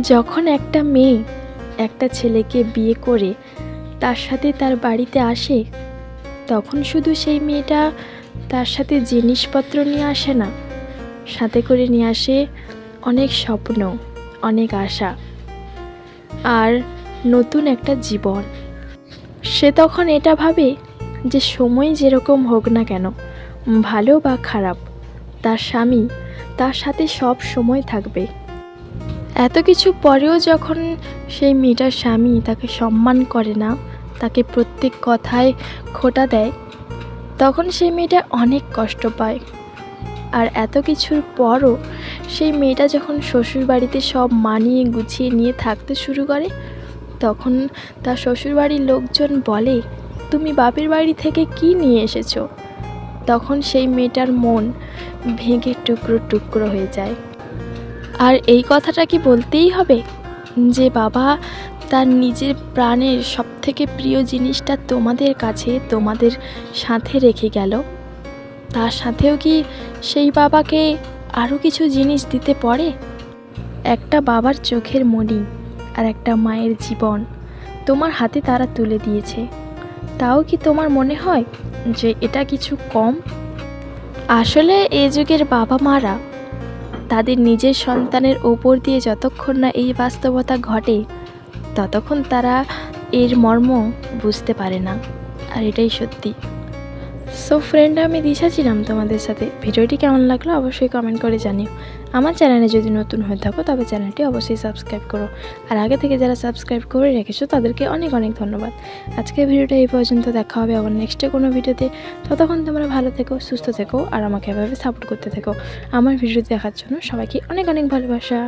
যখন একটা মেয়ে একটা ছেলেকে বিয়ে করে তার সাথে তার বাড়িতে আসে, তখন শুধু সেই মেয়েটা তার সাথে জিনিসপত্র নিয়ে আসে না, সাথে করে নিয়ে আসে অনেক স্বপ্ন, অনেক আশা আর নতুন একটা জীবন। সে তখন এটা ভাবে যে সময় যেরকম হোক না কেন, ভালো বা খারাপ, তার স্বামী তার সাথে সব সময় থাকবে। এত কিছু পরেও যখন সেই মেয়েটার স্বামী তাকে সম্মান করে না, তাকে প্রত্যেক কথায় খোঁটা দেয়, তখন সেই মেয়েটা অনেক কষ্ট পায়। আর এত কিছুর পরও সেই মেয়েটা যখন শ্বশুরবাড়িতে সব মানিয়ে গুছিয়ে নিয়ে থাকতে শুরু করে, তখন তার শ্বশুরবাড়ির লোকজন বলে, তুমি বাপের বাড়ি থেকে কি নিয়ে এসেছো? তখন সেই মেয়েটার মন ভেঙে টুকরো টুকরো হয়ে যায়। আর এই কথাটা কি বলতেই হবে যে বাবা তার নিজের প্রাণের সবথেকে প্রিয় জিনিসটা তোমাদের কাছে, তোমাদের সাথে রেখে গেল, তার সাথেও কি সেই বাবাকে আরও কিছু জিনিস দিতে পারে? একটা বাবার চোখের মণি আর একটা মায়ের জীবন তোমার হাতে তারা তুলে দিয়েছে, তাও কি তোমার মনে হয় যে এটা কিছু কম? আসলে এ যুগের বাবা মারা তাদের নিজের সন্তানের ওপর দিয়ে যতক্ষণ না এই বাস্তবতা ঘটে, ততক্ষণ তারা এর মর্ম বুঝতে পারে না। আর এটাই সত্যি। সো ফ্রেন্ড, আমি দিশা ছিলাম তোমাদের সাথে। ভিডিওটি কেমন লাগলো অবশ্যই কমেন্ট করে জানিও। আমার চ্যানেলে যদি নতুন হয়ে থাকো তবে চ্যানেলটি অবশ্যই সাবস্ক্রাইব করো। আর আগে থেকে যারা সাবস্ক্রাইব করে রেখেছো তাদেরকে অনেক অনেক ধন্যবাদ। আজকের ভিডিওটা এই পর্যন্ত, দেখা হবে আবার নেক্সটে কোনো ভিডিওতে। ততক্ষণ তোমরা ভালো থেকো, সুস্থ থেকো আর আমাকে এভাবে সাপোর্ট করতে থেকো। আমার ভিডিও দেখার জন্য সবাইকে অনেক অনেক ভালোবাসা।